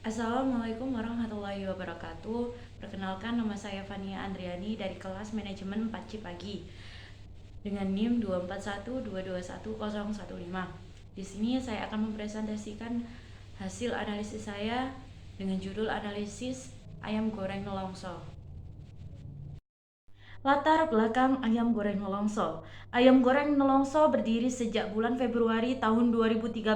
Assalamualaikum warahmatullahi wabarakatuh. Perkenalkan, nama saya Fania Andriani dari kelas manajemen 4 Cipagi dengan NIM 241221015. Di sini saya akan mempresentasikan hasil analisis saya dengan judul analisis ayam goreng nelongso. Latar belakang ayam goreng nelongso. Ayam goreng nelongso berdiri sejak bulan Februari tahun 2013.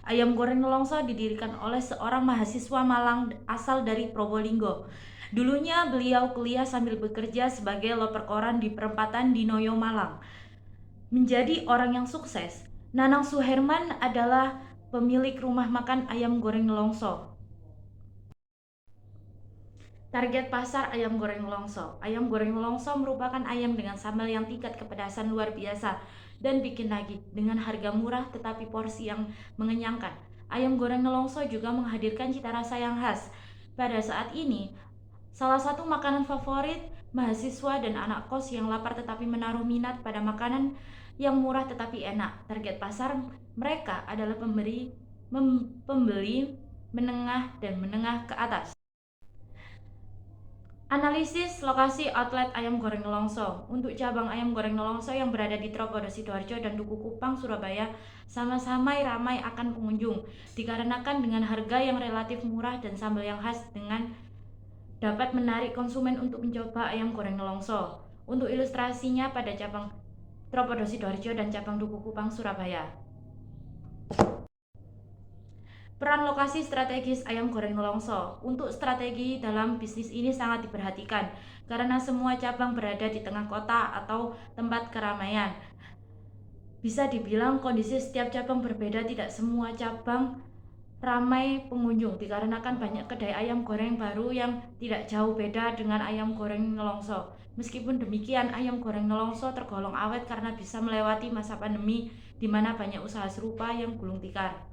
Ayam goreng nelongso didirikan oleh seorang mahasiswa Malang asal dari Probolinggo. Dulunya beliau kuliah sambil bekerja sebagai loper koran di perempatan Dinoyo Malang. Menjadi orang yang sukses, Nanang Suherman adalah pemilik rumah makan ayam goreng nelongso. Target pasar ayam goreng nelongso. Ayam goreng nelongso merupakan ayam dengan sambal yang tingkat kepedasan luar biasa dan bikin nagih dengan harga murah tetapi porsi yang mengenyangkan. Ayam goreng nelongso juga menghadirkan cita rasa yang khas. Pada saat ini, salah satu makanan favorit mahasiswa dan anak kos yang lapar tetapi menaruh minat pada makanan yang murah tetapi enak. Target pasar mereka adalah pembeli menengah dan menengah ke atas. Analisis lokasi outlet ayam goreng nelongso. Untuk cabang ayam goreng nelongso yang berada di Tropodo Sidoarjo dan Duku Kupang, Surabaya, sama-sama ramai akan pengunjung. Dikarenakan dengan harga yang relatif murah dan sambal yang khas dengan dapat menarik konsumen untuk mencoba ayam goreng nelongso. Untuk ilustrasinya pada cabang Tropodo Sidoarjo dan cabang Duku Kupang, Surabaya. Peran lokasi strategis ayam goreng nelongso. Untuk strategi dalam bisnis ini sangat diperhatikan karena semua cabang berada di tengah kota atau tempat keramaian. Bisa dibilang kondisi setiap cabang berbeda, tidak semua cabang ramai pengunjung dikarenakan banyak kedai ayam goreng baru yang tidak jauh beda dengan ayam goreng nelongso. Meskipun demikian, ayam goreng nelongso tergolong awet karena bisa melewati masa pandemi di mana banyak usaha serupa yang gulung tikar.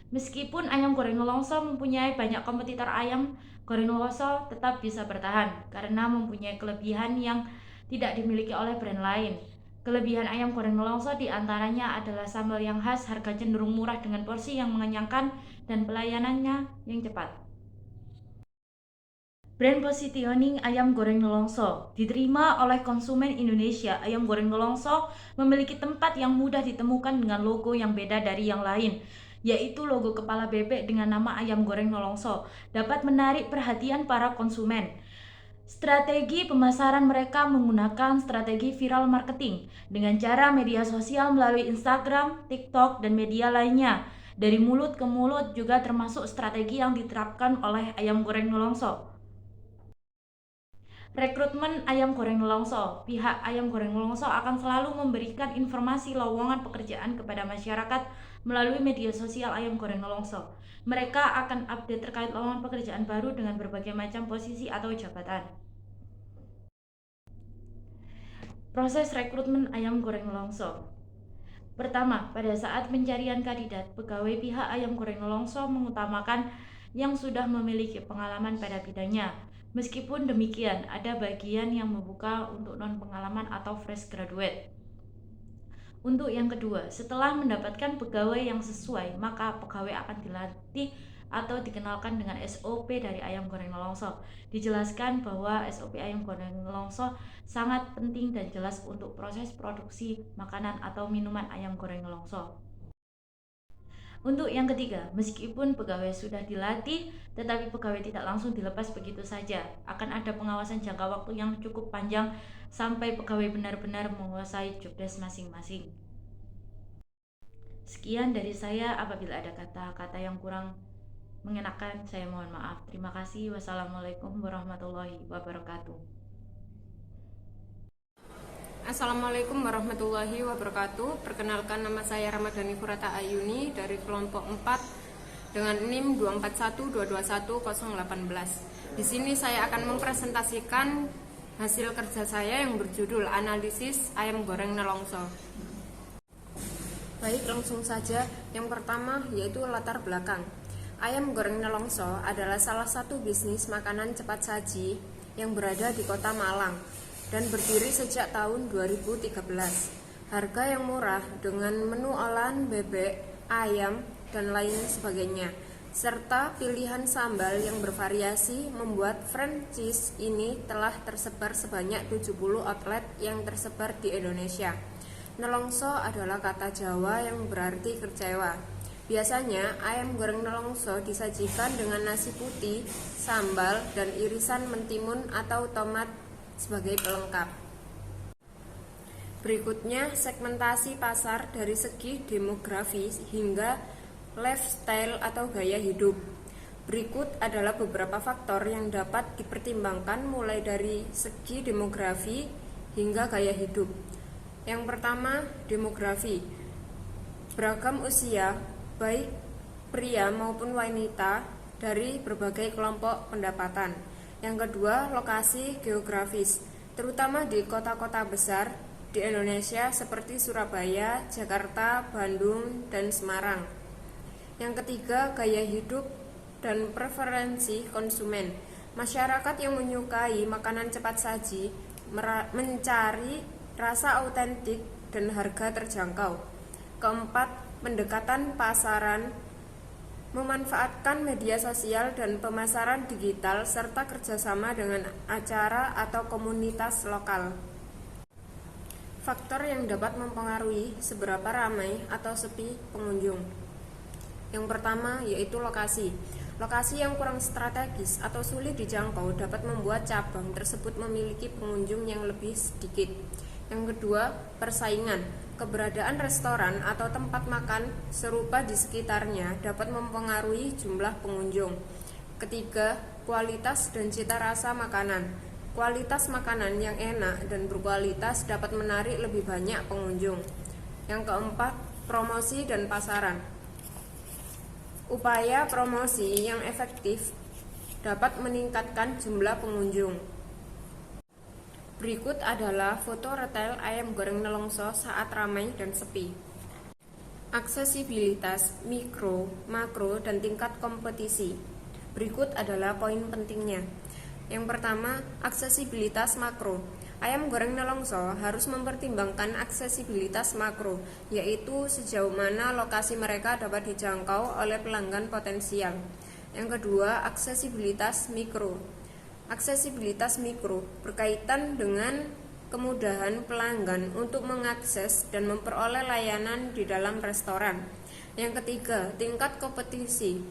Meskipun ayam goreng nelongso mempunyai banyak kompetitor, ayam goreng nelongso tetap bisa bertahan karena mempunyai kelebihan yang tidak dimiliki oleh brand lain. Kelebihan ayam goreng nelongso diantaranya adalah sambal yang khas, harga cenderung murah dengan porsi yang mengenyangkan, dan pelayanannya yang cepat. Brand positioning ayam goreng nelongso diterima oleh konsumen Indonesia. Ayam goreng nelongso memiliki tempat yang mudah ditemukan dengan logo yang beda dari yang lain, yaitu logo kepala bebek dengan nama ayam goreng nelongso, dapat menarik perhatian para konsumen. Strategi pemasaran mereka menggunakan strategi viral marketing dengan cara media sosial melalui Instagram, TikTok, dan media lainnya. Dari mulut ke mulut juga termasuk strategi yang diterapkan oleh ayam goreng nelongso. Rekrutmen ayam goreng nelongso. Pihak ayam goreng nelongso akan selalu memberikan informasi lowongan pekerjaan kepada masyarakat melalui media sosial ayam goreng nelongso. Mereka akan update terkait lowongan pekerjaan baru dengan berbagai macam posisi atau jabatan. Proses rekrutmen ayam goreng nelongso. Pertama, pada saat pencarian kandidat, pegawai pihak ayam goreng nelongso mengutamakan yang sudah memiliki pengalaman pada bidangnya. Meskipun demikian, ada bagian yang membuka untuk non-pengalaman atau fresh graduate. Untuk yang kedua, setelah mendapatkan pegawai yang sesuai, maka pegawai akan dilatih atau dikenalkan dengan SOP dari ayam goreng nelongso. Dijelaskan bahwa SOP ayam goreng nelongso sangat penting dan jelas untuk proses produksi makanan atau minuman ayam goreng nelongso. Untuk yang ketiga, meskipun pegawai sudah dilatih, tetapi pegawai tidak langsung dilepas begitu saja. Akan ada pengawasan jangka waktu yang cukup panjang sampai pegawai benar-benar menguasai jobdesk masing-masing. Sekian dari saya, apabila ada kata-kata yang kurang mengenakan, saya mohon maaf. Terima kasih. Wassalamualaikum warahmatullahi wabarakatuh. Assalamualaikum warahmatullahi wabarakatuh. Perkenalkan, nama saya Ramadhani Furata Ayuni dari kelompok 4 dengan NIM 241221018. Di sini saya akan mempresentasikan hasil kerja saya yang berjudul analisis ayam goreng nelongso. Baik, langsung saja. Yang pertama yaitu latar belakang. Ayam goreng nelongso adalah salah satu bisnis makanan cepat saji yang berada di Kota Malang dan berdiri sejak tahun 2013. Harga yang murah dengan menu olahan bebek, ayam, dan lain sebagainya. Serta pilihan sambal yang bervariasi membuat franchise ini telah tersebar sebanyak 70 outlet yang tersebar di Indonesia. Nelongso adalah kata Jawa yang berarti kecewa. Biasanya ayam goreng nelongso disajikan dengan nasi putih, sambal, dan irisan mentimun atau tomat sebagai pelengkap. Berikutnya segmentasi pasar dari segi demografi hingga lifestyle atau gaya hidup. Berikut adalah beberapa faktor yang dapat dipertimbangkan mulai dari segi demografi hingga gaya hidup. Yang pertama, demografi. Beragam usia, baik pria maupun wanita dari berbagai kelompok pendapatan. Yang kedua, lokasi geografis, terutama di kota-kota besar di Indonesia seperti Surabaya, Jakarta, Bandung, dan Semarang. Yang ketiga, gaya hidup dan preferensi konsumen. Masyarakat yang menyukai makanan cepat saji mencari rasa autentik dan harga terjangkau. Keempat, pendekatan pasaran, memanfaatkan media sosial dan pemasaran digital serta kerjasama dengan acara atau komunitas lokal. Faktor yang dapat mempengaruhi seberapa ramai atau sepi pengunjung. Yang pertama yaitu lokasi. Lokasi yang kurang strategis atau sulit dijangkau dapat membuat cabang tersebut memiliki pengunjung yang lebih sedikit. Yang kedua, persaingan. Keberadaan restoran atau tempat makan serupa di sekitarnya dapat mempengaruhi jumlah pengunjung. Ketiga, kualitas dan cita rasa makanan. Kualitas makanan yang enak dan berkualitas dapat menarik lebih banyak pengunjung. Yang keempat, promosi dan pasaran. Upaya promosi yang efektif dapat meningkatkan jumlah pengunjung. Berikut adalah foto retail ayam goreng nelongso saat ramai dan sepi. Aksesibilitas, mikro, makro, dan tingkat kompetisi. Berikut adalah poin pentingnya. Yang pertama, aksesibilitas makro. Ayam goreng nelongso harus mempertimbangkan aksesibilitas makro, yaitu sejauh mana lokasi mereka dapat dijangkau oleh pelanggan potensial. Yang kedua, aksesibilitas mikro. Aksesibilitas mikro berkaitan dengan kemudahan pelanggan untuk mengakses dan memperoleh layanan di dalam restoran. Yang ketiga, tingkat kompetisi.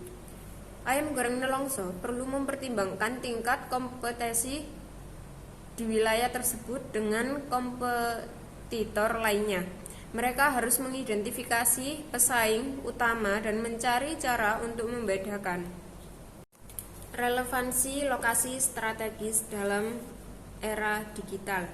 Ayam goreng nelongso perlu mempertimbangkan tingkat kompetisi di wilayah tersebut dengan kompetitor lainnya. Mereka harus mengidentifikasi pesaing utama dan mencari cara untuk membedakan. Relevansi lokasi strategis dalam era digital.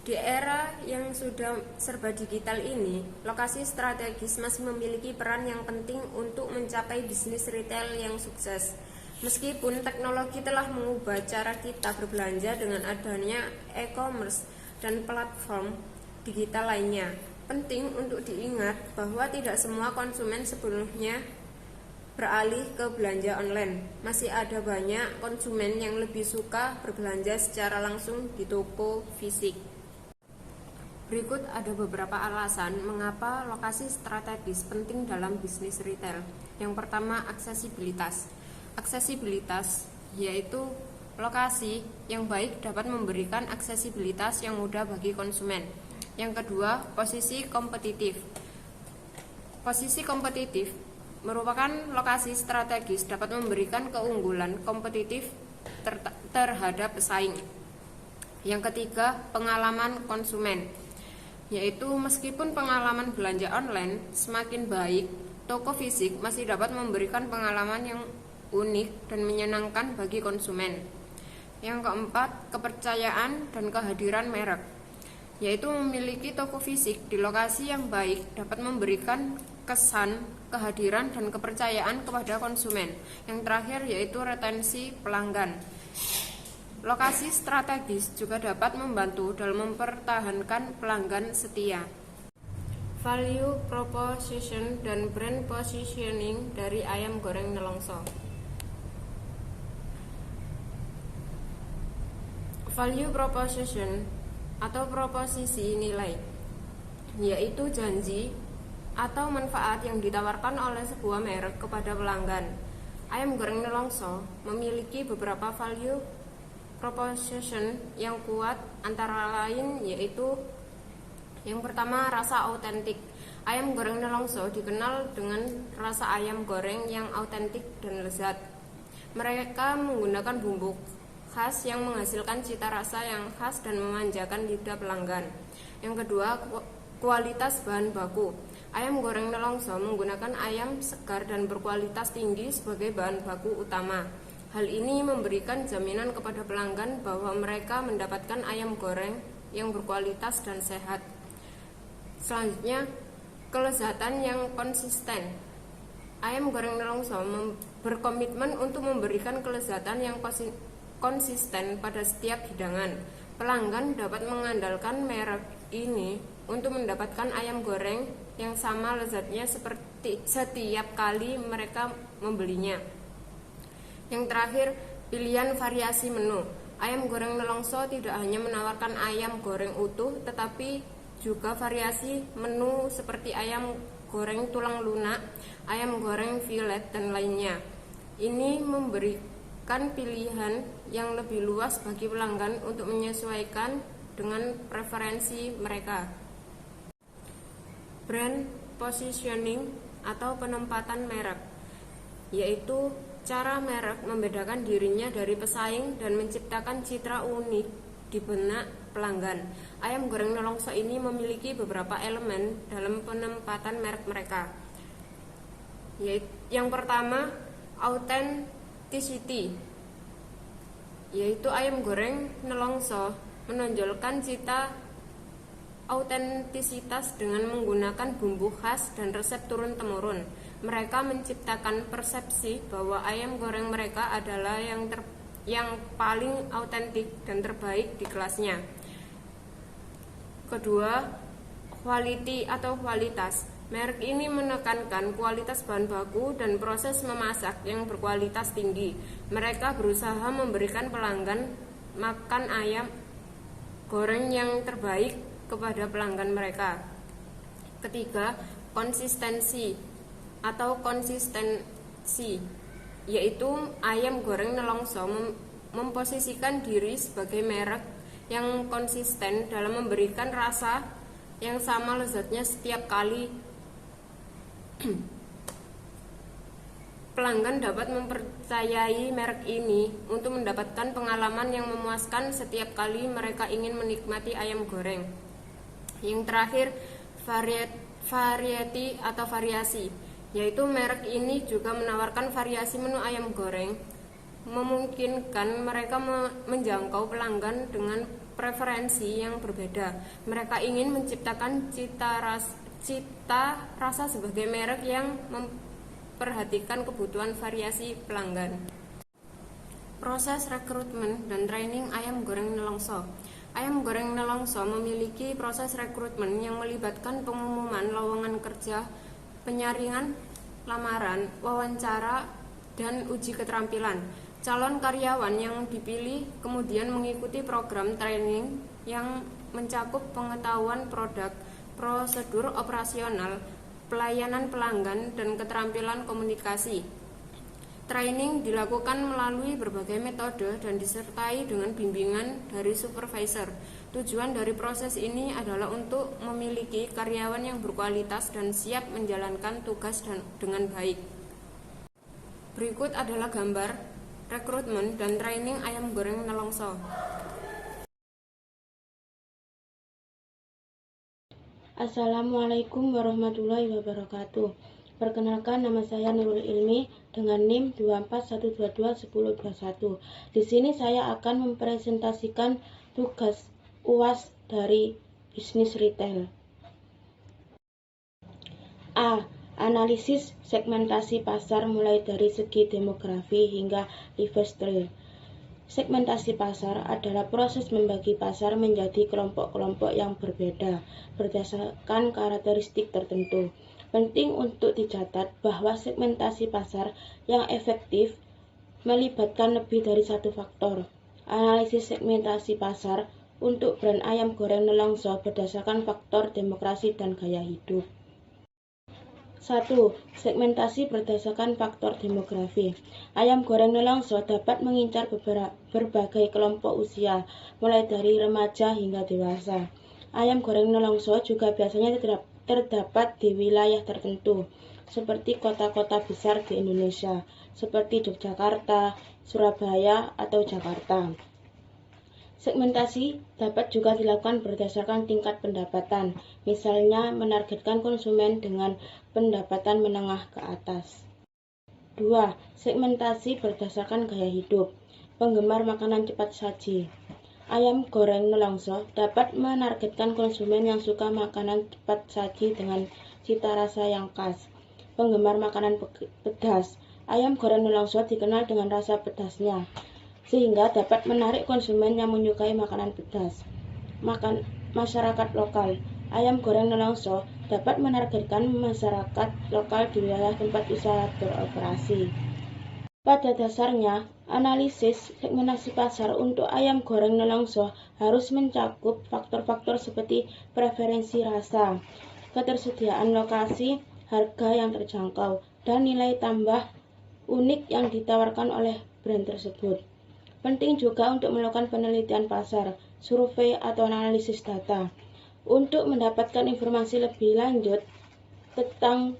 Di era yang sudah serba digital ini, lokasi strategis masih memiliki peran yang penting untuk mencapai bisnis retail yang sukses. Meskipun teknologi telah mengubah cara kita berbelanja dengan adanya e-commerce dan platform digital lainnya, penting untuk diingat bahwa tidak semua konsumen sepenuhnya beralih ke belanja online. Masih ada banyak konsumen yang lebih suka berbelanja secara langsung di toko fisik. Berikut ada beberapa alasan mengapa lokasi strategis penting dalam bisnis retail. Yang pertama, aksesibilitas. Aksesibilitas yaitu lokasi yang baik dapat memberikan aksesibilitas yang mudah bagi konsumen. Yang kedua, posisi kompetitif. Posisi kompetitif merupakan lokasi strategis dapat memberikan keunggulan kompetitif terhadap pesaing. Yang ketiga, pengalaman konsumen, yaitu meskipun pengalaman belanja online semakin baik, toko fisik masih dapat memberikan pengalaman yang unik dan menyenangkan bagi konsumen. Yang keempat, kepercayaan dan kehadiran merek, yaitu memiliki toko fisik di lokasi yang baik dapat memberikan kesan, kehadiran, dan kepercayaan kepada konsumen. Yang terakhir yaitu retensi pelanggan. Lokasi strategis juga dapat membantu dalam mempertahankan pelanggan setia. Value proposition dan brand positioning dari ayam goreng nelongso. Value proposition atau proposisi nilai, yaitu janji atau manfaat yang ditawarkan oleh sebuah merek kepada pelanggan. Ayam goreng Nelongso memiliki beberapa value proposition yang kuat, antara lain yaitu yang pertama, rasa autentik. Ayam goreng Nelongso dikenal dengan rasa ayam goreng yang autentik dan lezat. Mereka menggunakan bumbu khas yang menghasilkan cita rasa yang khas dan memanjakan lidah pelanggan. Yang kedua, kualitas bahan baku. Ayam goreng Nelongso menggunakan ayam segar dan berkualitas tinggi sebagai bahan baku utama. Hal ini memberikan jaminan kepada pelanggan bahwa mereka mendapatkan ayam goreng yang berkualitas dan sehat. Selanjutnya, kelezatan yang konsisten. Ayam goreng Nelongso berkomitmen untuk memberikan kelezatan yang konsisten pada setiap hidangan. Pelanggan dapat mengandalkan merek ini untuk mendapatkan ayam goreng yang sama lezatnya seperti setiap kali mereka membelinya. Yang terakhir, pilihan variasi menu. Ayam goreng Nelongso tidak hanya menawarkan ayam goreng utuh, tetapi juga variasi menu seperti ayam goreng tulang lunak, ayam goreng fillet, dan lainnya. Ini memberikan pilihan yang lebih luas bagi pelanggan untuk menyesuaikan dengan preferensi mereka. Brand positioning atau penempatan merek, yaitu cara merek membedakan dirinya dari pesaing dan menciptakan citra unik di benak pelanggan. Ayam goreng Nelongso ini memiliki beberapa elemen dalam penempatan merek mereka. Yang pertama, authenticity, yaitu ayam goreng Nelongso menonjolkan cita autentisitas dengan menggunakan bumbu khas dan resep turun-temurun. Mereka menciptakan persepsi bahwa ayam goreng mereka adalah yang paling autentik dan terbaik di kelasnya. Kedua, quality atau kualitas. Merek ini menekankan kualitas bahan baku dan proses memasak yang berkualitas tinggi. Mereka berusaha memberikan pelanggan makan ayam goreng yang terbaik kepada pelanggan mereka. Ketiga, konsistensi, yaitu ayam goreng Nelongso memposisikan diri sebagai merek yang konsisten dalam memberikan rasa yang sama lezatnya setiap kali. Pelanggan dapat mempercayai merek ini untuk mendapatkan pengalaman yang memuaskan setiap kali mereka ingin menikmati ayam goreng. Yang terakhir, variety atau variasi, yaitu merek ini juga menawarkan variasi menu ayam goreng, memungkinkan mereka menjangkau pelanggan dengan preferensi yang berbeda. Mereka ingin menciptakan cita rasa sebagai merek yang memperhatikan kebutuhan variasi pelanggan. Proses rekrutmen dan training ayam goreng Nelongso. Ayam goreng Nelongso memiliki proses rekrutmen yang melibatkan pengumuman lowongan kerja, penyaringan lamaran, wawancara, dan uji keterampilan. Calon karyawan yang dipilih kemudian mengikuti program training yang mencakup pengetahuan produk, prosedur operasional, pelayanan pelanggan, dan keterampilan komunikasi. Training dilakukan melalui berbagai metode dan disertai dengan bimbingan dari supervisor. Tujuan dari proses ini adalah untuk memiliki karyawan yang berkualitas dan siap menjalankan tugas dengan baik. Berikut adalah gambar rekrutmen dan training ayam goreng Nelongso. Assalamualaikum warahmatullahi wabarakatuh. Perkenalkan, nama saya Nurul Ilmi dengan NIM 241221021. Di sini saya akan mempresentasikan tugas UAS dari bisnis retail. A. Analisis segmentasi pasar mulai dari segi demografi hingga lifestyle. Segmentasi pasar adalah proses membagi pasar menjadi kelompok-kelompok yang berbeda berdasarkan karakteristik tertentu. Penting untuk dicatat bahwa segmentasi pasar yang efektif melibatkan lebih dari satu faktor. Analisis segmentasi pasar untuk brand ayam goreng Nelongso berdasarkan faktor demokrasi dan gaya hidup. 1. Segmentasi berdasarkan faktor demografi. Ayam goreng nelongso dapat mengincar berbagai kelompok usia, mulai dari remaja hingga dewasa. Ayam goreng nelongso juga biasanya terdapat di wilayah tertentu, seperti kota-kota besar di Indonesia, seperti Yogyakarta, Surabaya, atau Jakarta. Segmentasi dapat juga dilakukan berdasarkan tingkat pendapatan, misalnya menargetkan konsumen dengan pendapatan menengah ke atas. 2. Segmentasi berdasarkan gaya hidup. Penggemar makanan cepat saji. Ayam goreng nelongso dapat menargetkan konsumen yang suka makanan cepat saji dengan cita rasa yang khas. Penggemar makanan pedas. Ayam goreng nelongso dikenal dengan rasa pedasnya, sehingga dapat menarik konsumen yang menyukai makanan pedas. Masyarakat lokal. Ayam goreng nelongso dapat menargetkan masyarakat lokal di wilayah tempat usaha beroperasi. Pada dasarnya, analisis segmentasi pasar untuk ayam goreng nelongso harus mencakup faktor-faktor seperti preferensi rasa, ketersediaan lokasi, harga yang terjangkau, dan nilai tambah unik yang ditawarkan oleh brand tersebut. Penting juga untuk melakukan penelitian pasar, survei, atau analisis data untuk mendapatkan informasi lebih lanjut tentang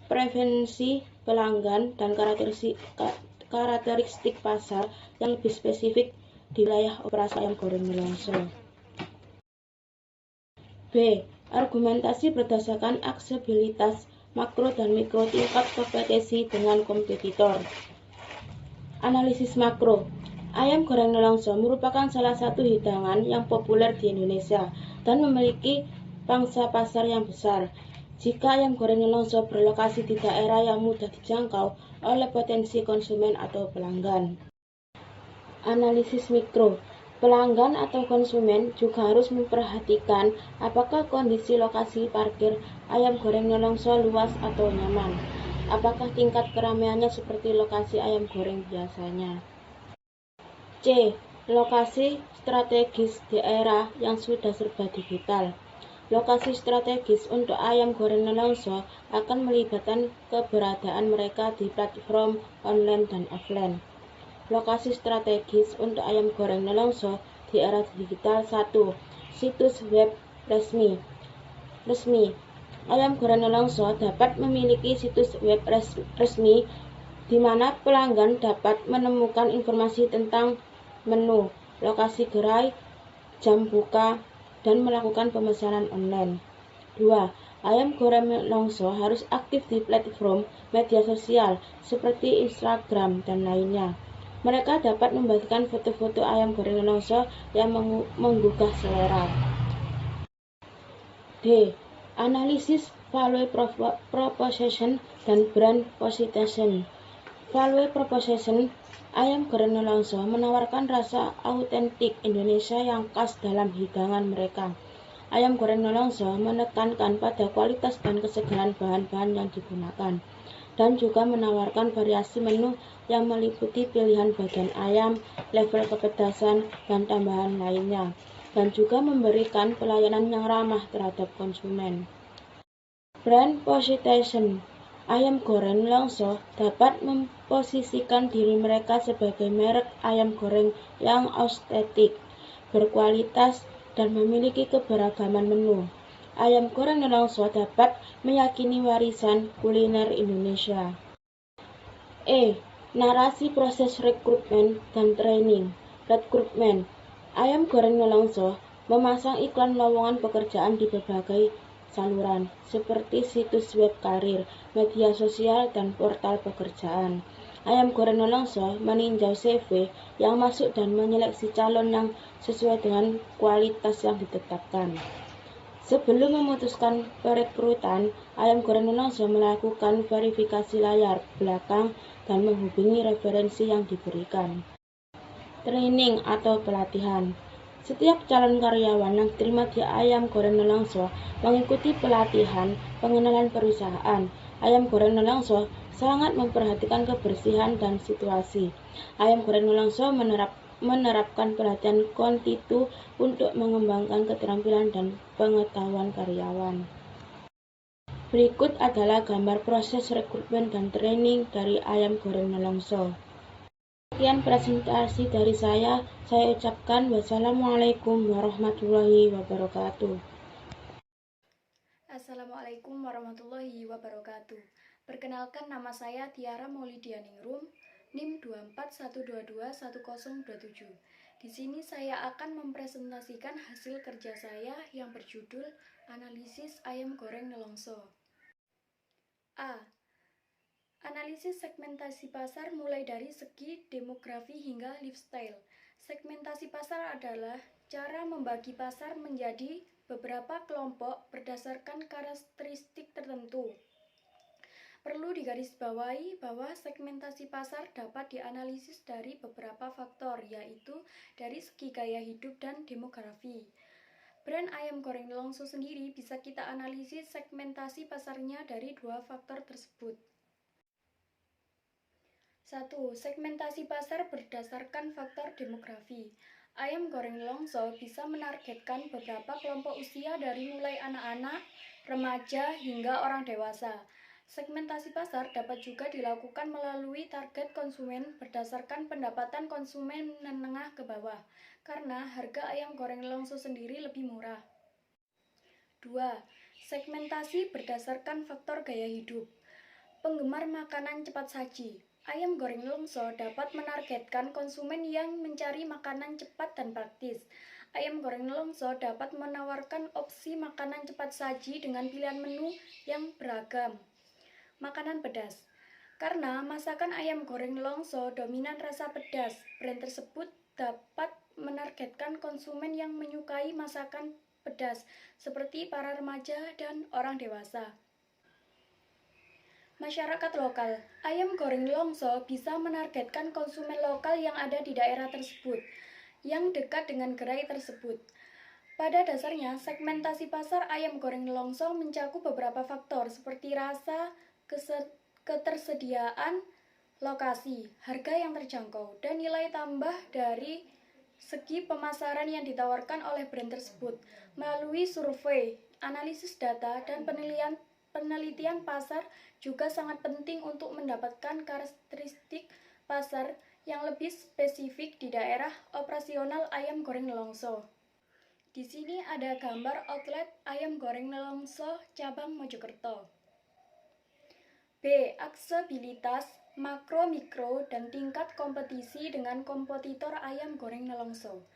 preferensi pelanggan dan karakteristik pasar yang lebih spesifik di wilayah operasi ayam goreng nelongso. B. Argumentasi berdasarkan aksesibilitas makro dan mikro tingkat kompetisi dengan kompetitor. Analisis makro. Ayam goreng nelongso merupakan salah satu hidangan yang populer di Indonesia dan memiliki pangsa pasar yang besar. Jika ayam goreng nelongso berlokasi di daerah yang mudah dijangkau oleh potensi konsumen atau pelanggan. Analisis mikro. Pelanggan atau konsumen juga harus memperhatikan apakah kondisi lokasi parkir ayam goreng nelongso luas atau nyaman. Apakah tingkat keramaiannya seperti lokasi ayam goreng biasanya. C. Lokasi strategis di era yang sudah serba digital. Lokasi strategis untuk ayam goreng nelongso akan melibatkan keberadaan mereka di platform online dan offline. Lokasi strategis untuk ayam goreng nelongso di era digital. 1. Situs web resmi. Ayam goreng nelongso dapat memiliki situs web resmi di mana pelanggan dapat menemukan informasi tentang menu, lokasi gerai, jam buka, dan melakukan pemesanan online. 2. Ayam goreng nelongso harus aktif di platform media sosial seperti Instagram dan lainnya. Mereka dapat membagikan foto-foto ayam goreng nelongso yang menggugah selera. D. Analisis value proposition dan brand positioning. Value proposition. Ayam goreng nelongso menawarkan rasa autentik Indonesia yang khas dalam hidangan mereka. Ayam goreng nelongso menekankan pada kualitas dan kesegaran bahan-bahan yang digunakan, dan juga menawarkan variasi menu yang meliputi pilihan bagian ayam, level kepedasan, dan tambahan lainnya, dan juga memberikan pelayanan yang ramah terhadap konsumen. Brand position. Ayam goreng nelongso dapat memposisikan diri mereka sebagai merek ayam goreng yang estetik, berkualitas, dan memiliki keberagaman menu. Ayam goreng nelongso dapat meyakini warisan kuliner Indonesia. E. Narasi proses rekrutmen dan training. Rekrutmen. Ayam goreng nelongso memasang iklan lowongan pekerjaan di berbagai saluran, seperti situs web karir, media sosial, dan portal pekerjaan. Ayam goreng nelongso meninjau CV yang masuk dan menyeleksi calon yang sesuai dengan kualitas yang ditetapkan. Sebelum memutuskan perekrutan, ayam goreng nelongso melakukan verifikasi layar belakang dan menghubungi referensi yang diberikan. Training atau pelatihan. Setiap calon karyawan yang diterima di ayam goreng nelongso mengikuti pelatihan pengenalan perusahaan. Ayam goreng nelongso sangat memperhatikan kebersihan dan situasi. Ayam goreng nelongso menerapkan pelatihan kontitu untuk mengembangkan keterampilan dan pengetahuan karyawan. Berikut adalah gambar proses rekrutmen dan training dari ayam goreng nelongso. Sekian presentasi dari saya ucapkan wassalamualaikum warahmatullahi wabarakatuh. Assalamualaikum warahmatullahi wabarakatuh. Perkenalkan, nama saya Tiara Maulidianingrum, NIM 241221027. Di sini saya akan mempresentasikan hasil kerja saya yang berjudul Analisis Ayam Goreng Nelongso. A. Analisis segmentasi pasar mulai dari segi demografi hingga lifestyle. Segmentasi pasar adalah cara membagi pasar menjadi beberapa kelompok berdasarkan karakteristik tertentu. Perlu digarisbawahi bahwa segmentasi pasar dapat dianalisis dari beberapa faktor, yaitu dari segi gaya hidup dan demografi. Brand ayam goreng nelongso sendiri bisa kita analisis segmentasi pasarnya dari dua faktor tersebut. 1. Segmentasi pasar berdasarkan faktor demografi. Ayam goreng nelongso bisa menargetkan beberapa kelompok usia dari mulai anak-anak, remaja, hingga orang dewasa. Segmentasi pasar dapat juga dilakukan melalui target konsumen berdasarkan pendapatan konsumen menengah ke bawah, karena harga ayam goreng nelongso sendiri lebih murah. 2. Segmentasi berdasarkan faktor gaya hidup. Penggemar makanan cepat saji. Ayam goreng nelongso dapat menargetkan konsumen yang mencari makanan cepat dan praktis. Ayam goreng nelongso dapat menawarkan opsi makanan cepat saji dengan pilihan menu yang beragam. Makanan pedas. Karena masakan ayam goreng nelongso dominan rasa pedas, brand tersebut dapat menargetkan konsumen yang menyukai masakan pedas, seperti para remaja dan orang dewasa. Masyarakat lokal. Ayam goreng nelongso bisa menargetkan konsumen lokal yang ada di daerah tersebut, yang dekat dengan gerai tersebut. Pada dasarnya, segmentasi pasar ayam goreng nelongso mencakup beberapa faktor seperti rasa, ketersediaan, lokasi, harga yang terjangkau, dan nilai tambah dari segi pemasaran yang ditawarkan oleh brand tersebut. Melalui survei, analisis data, dan penelitian pasar juga sangat penting untuk mendapatkan karakteristik pasar yang lebih spesifik di daerah operasional ayam goreng nelongso. Di sini ada gambar outlet ayam goreng nelongso cabang Mojokerto. B. Aksesibilitas makro, mikro, dan tingkat kompetisi dengan kompetitor ayam goreng nelongso.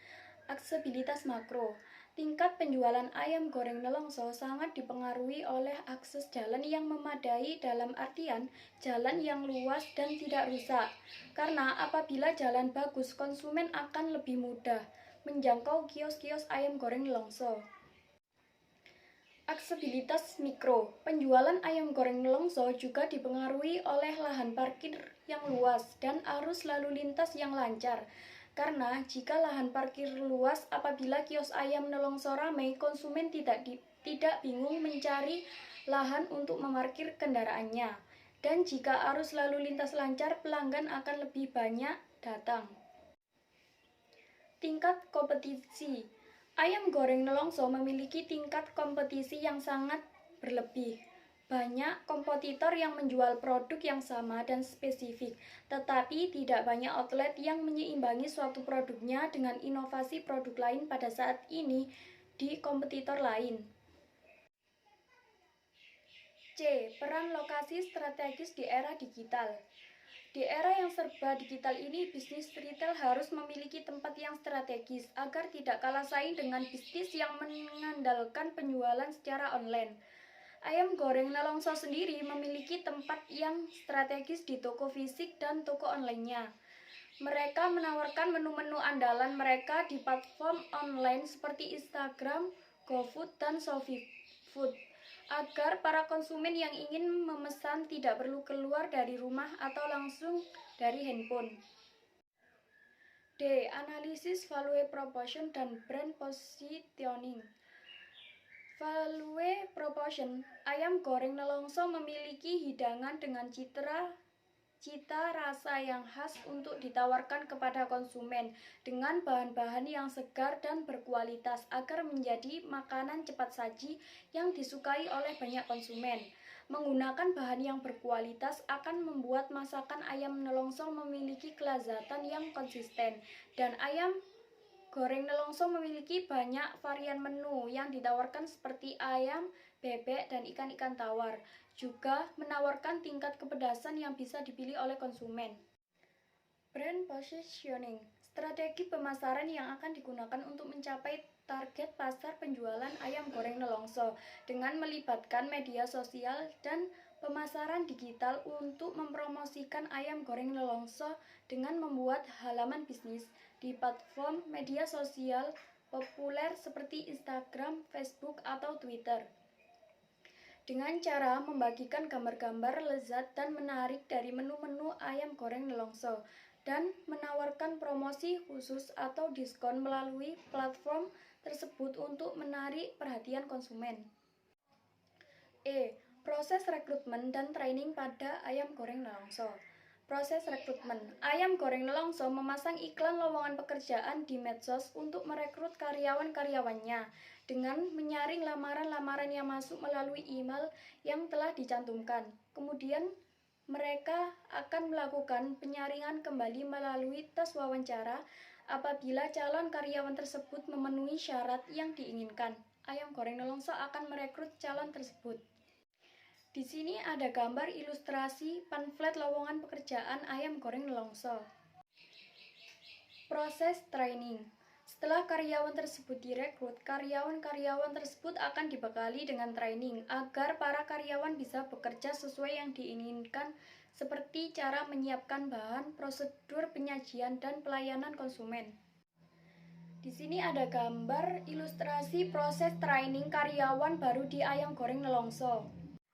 Aksesibilitas makro. Tingkat penjualan ayam goreng nelongso sangat dipengaruhi oleh akses jalan yang memadai, dalam artian jalan yang luas dan tidak rusak. Karena apabila jalan bagus, konsumen akan lebih mudah menjangkau kios-kios ayam goreng nelongso. Aksesibilitas mikro. Penjualan ayam goreng nelongso juga dipengaruhi oleh lahan parkir yang luas dan arus lalu lintas yang lancar. Karena jika lahan parkir luas, apabila kios ayam nelongso ramai, konsumen tidak bingung mencari lahan untuk memarkir kendaraannya. Dan jika arus lalu lintas lancar, pelanggan akan lebih banyak datang. Tingkat kompetisi. Ayam goreng nelongso memiliki tingkat kompetisi yang sangat berlebih. Banyak kompetitor yang menjual produk yang sama dan spesifik, tetapi tidak banyak outlet yang menyeimbangi suatu produknya dengan inovasi produk lain pada saat ini di kompetitor lain. C. Peran lokasi strategis di era digital. Di era yang serba digital ini, bisnis retail harus memiliki tempat yang strategis agar tidak kalah saing dengan bisnis yang mengandalkan penjualan secara online. Ayam goreng nelongso sendiri memiliki tempat yang strategis di toko fisik dan toko online-nya. Mereka menawarkan menu-menu andalan mereka di platform online seperti Instagram, GoFood, dan ShopeeFood, agar para konsumen yang ingin memesan tidak perlu keluar dari rumah atau langsung dari handphone. D. Analisis value proposition dan brand positioning. Value proposition. Ayam goreng nelongso memiliki hidangan dengan cita rasa yang khas untuk ditawarkan kepada konsumen dengan bahan-bahan yang segar dan berkualitas agar menjadi makanan cepat saji yang disukai oleh banyak konsumen. Menggunakan bahan yang berkualitas akan membuat masakan ayam nelongso memiliki kelezatan yang konsisten, dan ayam goreng nelongso memiliki banyak varian menu yang ditawarkan seperti ayam, bebek, dan ikan-ikan tawar. Juga menawarkan tingkat kepedasan yang bisa dipilih oleh konsumen. Brand positioning, strategi pemasaran yang akan digunakan untuk mencapai target pasar penjualan ayam goreng nelongso dengan melibatkan media sosial dan pemasaran digital untuk mempromosikan ayam goreng nelongso dengan membuat halaman bisnis di platform media sosial populer seperti Instagram, Facebook, atau Twitter. Dengan cara membagikan gambar-gambar lezat dan menarik dari menu-menu ayam goreng nelongso dan menawarkan promosi khusus atau diskon melalui platform tersebut untuk menarik perhatian konsumen. Proses rekrutmen dan training pada ayam goreng nelongso. Proses rekrutmen. Ayam goreng nelongso memasang iklan lowongan pekerjaan di medsos untuk merekrut karyawan-karyawannya dengan menyaring lamaran-lamaran yang masuk melalui email yang telah dicantumkan. Kemudian mereka akan melakukan penyaringan kembali melalui tes wawancara. Apabila calon karyawan tersebut memenuhi syarat yang diinginkan, ayam goreng nelongso akan merekrut calon tersebut. Di sini ada gambar ilustrasi pamflet lowongan pekerjaan ayam goreng nelongso. Proses training. Setelah karyawan tersebut direkrut, karyawan-karyawan tersebut akan dibekali dengan training agar para karyawan bisa bekerja sesuai yang diinginkan, seperti cara menyiapkan bahan, prosedur penyajian, dan pelayanan konsumen. Di sini ada gambar ilustrasi proses training karyawan baru di ayam goreng nelongso.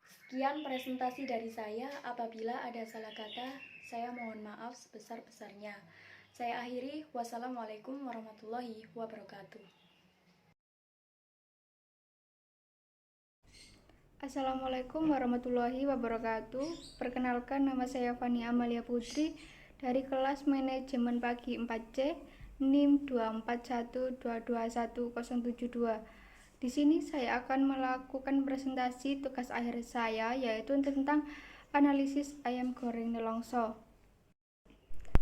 Sekian presentasi dari saya. Apabila ada salah kata, saya mohon maaf sebesar-besarnya. Saya akhiri. Wassalamualaikum warahmatullahi wabarakatuh. Assalamualaikum warahmatullahi wabarakatuh. Perkenalkan, nama saya Fani Amalia Putri dari kelas Manajemen Pagi 4C, NIM 241221072. Di sini saya akan melakukan presentasi tugas akhir saya, yaitu tentang analisis ayam goreng nelongso.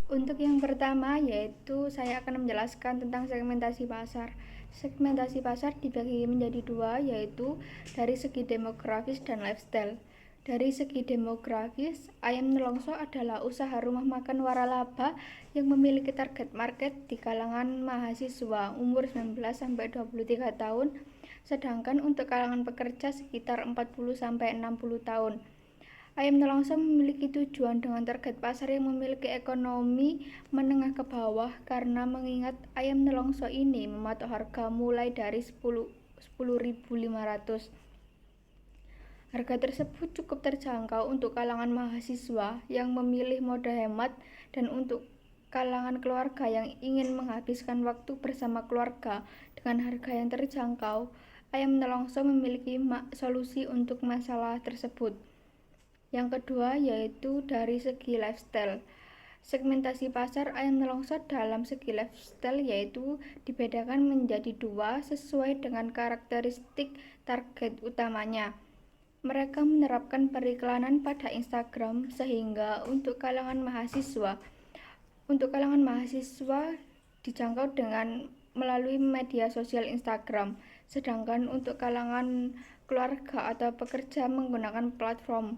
Untuk yang pertama, yaitu saya akan menjelaskan tentang segmentasi pasar. Segmentasi pasar dibagi menjadi dua, yaitu dari segi demografis dan lifestyle. Dari segi demografis, ayam nelongso adalah usaha rumah makan waralaba yang memiliki target market di kalangan mahasiswa umur 19-23 tahun, sedangkan untuk kalangan pekerja sekitar 40-60 tahun. Ayam nelongso memiliki tujuan dengan target pasar yang memiliki ekonomi menengah ke bawah, karena mengingat ayam nelongso ini mematok harga mulai dari 10.500. Harga tersebut cukup terjangkau untuk kalangan mahasiswa yang memilih mode hemat dan untuk kalangan keluarga yang ingin menghabiskan waktu bersama keluarga dengan harga yang terjangkau. Ayam nelongso memiliki solusi untuk masalah tersebut. Yang kedua, yaitu dari segi lifestyle. Segmentasi pasar ayam nelongso dalam segi lifestyle yaitu dibedakan menjadi dua sesuai dengan karakteristik target utamanya. Mereka menerapkan periklanan pada Instagram sehingga untuk kalangan mahasiswa dijangkau dengan melalui media sosial Instagram, sedangkan untuk kalangan keluarga atau pekerja menggunakan platform.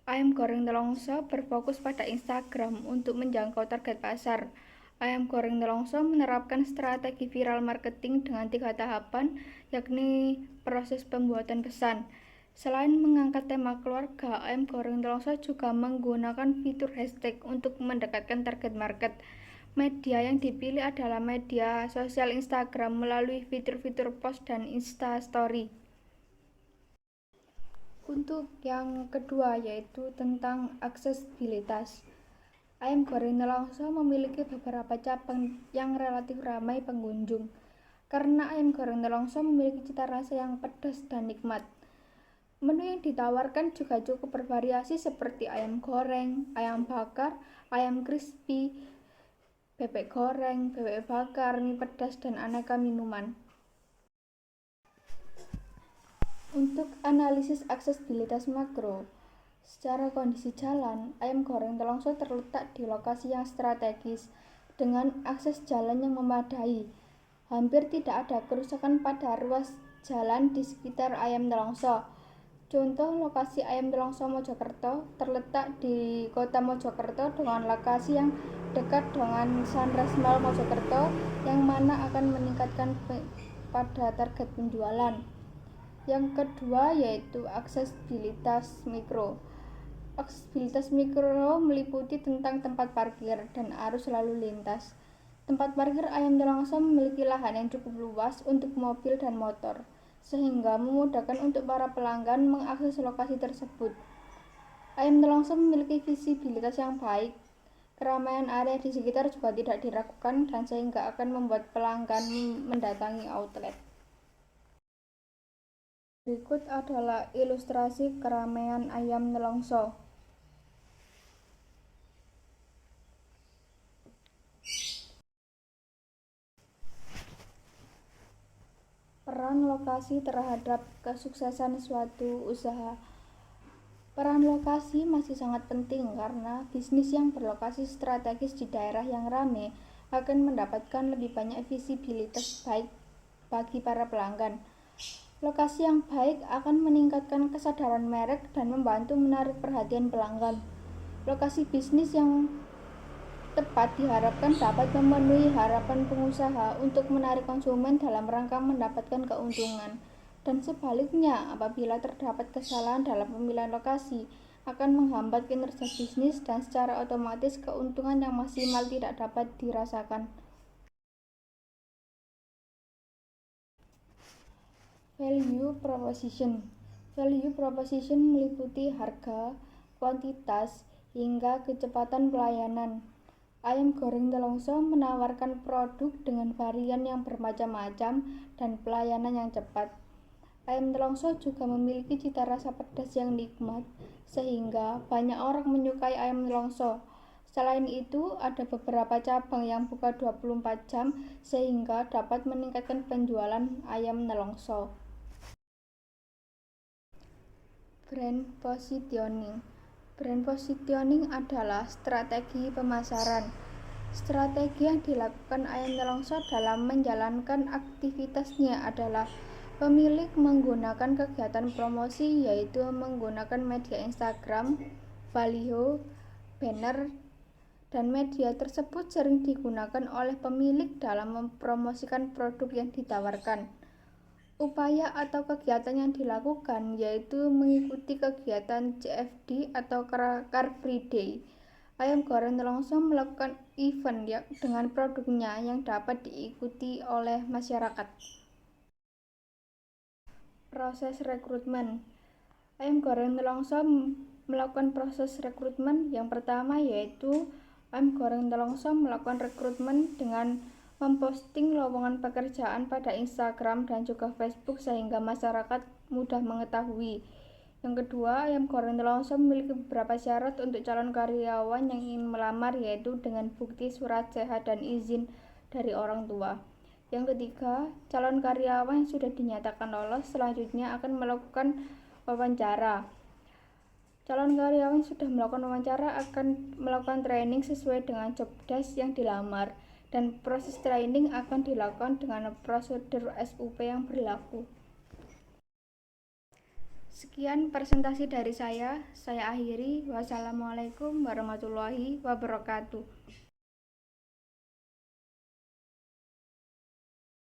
Ayam goreng nelongso berfokus pada Instagram untuk menjangkau target pasar. Ayam goreng nelongso menerapkan strategi viral marketing dengan 3 tahapan, yakni proses pembuatan pesan. Selain mengangkat tema keluarga, ayam goreng nelongso juga menggunakan fitur hashtag untuk mendekatkan target market. Media yang dipilih adalah media sosial Instagram melalui fitur-fitur post dan Insta Story. Untuk yang kedua, yaitu tentang aksesibilitas. Ayam goreng nelongso memiliki beberapa cabang yang relatif ramai pengunjung, karena ayam goreng nelongso memiliki cita rasa yang pedas dan nikmat. Menu yang ditawarkan juga cukup bervariasi seperti ayam goreng, ayam bakar, ayam crispy, bebek goreng, bebek bakar, mie pedas, dan aneka minuman. Untuk analisis aksesibilitas makro, secara kondisi jalan, ayam goreng Nelongso terletak di lokasi yang strategis dengan akses jalan yang memadai. Hampir tidak ada kerusakan pada ruas jalan di sekitar ayam Nelongso. Contoh lokasi ayam Nelongso Mojokerto terletak di kota Mojokerto dengan lokasi yang dekat dengan Sunrise Mall Mojokerto yang mana akan meningkatkan pada target penjualan. Yang kedua yaitu aksesibilitas mikro. Aksesibilitas mikro meliputi tentang tempat parkir dan arus lalu lintas. Tempat parkir ayam Nelongso memiliki lahan yang cukup luas untuk mobil dan motor, sehingga memudahkan untuk para pelanggan mengakses lokasi tersebut. Ayam Nelongso memiliki visibilitas yang baik. Keramaian area di sekitar juga tidak diragukan dan sehingga akan membuat pelanggan mendatangi outlet. Berikut adalah ilustrasi keramaian ayam Nelongso. Peran lokasi terhadap kesuksesan suatu usaha. Peran lokasi masih sangat penting karena bisnis yang berlokasi strategis di daerah yang ramai akan mendapatkan lebih banyak visibilitas baik bagi para pelanggan. Lokasi yang baik akan meningkatkan kesadaran merek dan membantu menarik perhatian pelanggan. Lokasi bisnis yang tepat diharapkan dapat memenuhi harapan pengusaha untuk menarik konsumen dalam rangka mendapatkan keuntungan. Dan sebaliknya, apabila terdapat kesalahan dalam pemilihan lokasi, akan menghambat kinerja bisnis dan secara otomatis keuntungan yang maksimal tidak dapat dirasakan. Value proposition. Value proposition meliputi harga, kuantitas, hingga kecepatan pelayanan. Ayam goreng Nelongso menawarkan produk dengan varian yang bermacam-macam dan pelayanan yang cepat. Ayam Nelongso juga memiliki cita rasa pedas yang nikmat, sehingga banyak orang menyukai ayam Nelongso. Selain itu, ada beberapa cabang yang buka 24 jam sehingga dapat meningkatkan penjualan ayam Nelongso. Brand positioning. Brand positioning adalah strategi pemasaran. Strategi yang dilakukan ayam Nelongso dalam menjalankan aktivitasnya adalah pemilik menggunakan kegiatan promosi, yaitu menggunakan media Instagram, baliho, banner, dan media tersebut sering digunakan oleh pemilik dalam mempromosikan produk yang ditawarkan. Upaya atau kegiatan yang dilakukan yaitu mengikuti kegiatan CFD atau Car Free Day. Ayam goreng Nelongso melakukan event dengan produknya yang dapat diikuti oleh masyarakat. Proses rekrutmen. Ayam goreng Nelongso melakukan proses rekrutmen yang pertama yaitu ayam goreng Nelongso melakukan rekrutmen dengan memposting lowongan pekerjaan pada Instagram dan juga Facebook sehingga masyarakat mudah mengetahui. Yang kedua, ayam goreng Nelongso memiliki beberapa syarat untuk calon karyawan yang ingin melamar, yaitu dengan bukti surat sehat dan izin dari orang tua. Yang ketiga, calon karyawan yang sudah dinyatakan lolos selanjutnya akan melakukan wawancara. Calon karyawan yang sudah melakukan wawancara akan melakukan training sesuai dengan job desk yang dilamar, dan proses training akan dilakukan dengan prosedur SOP yang berlaku. Sekian presentasi dari saya akhiri. Wassalamualaikum warahmatullahi wabarakatuh.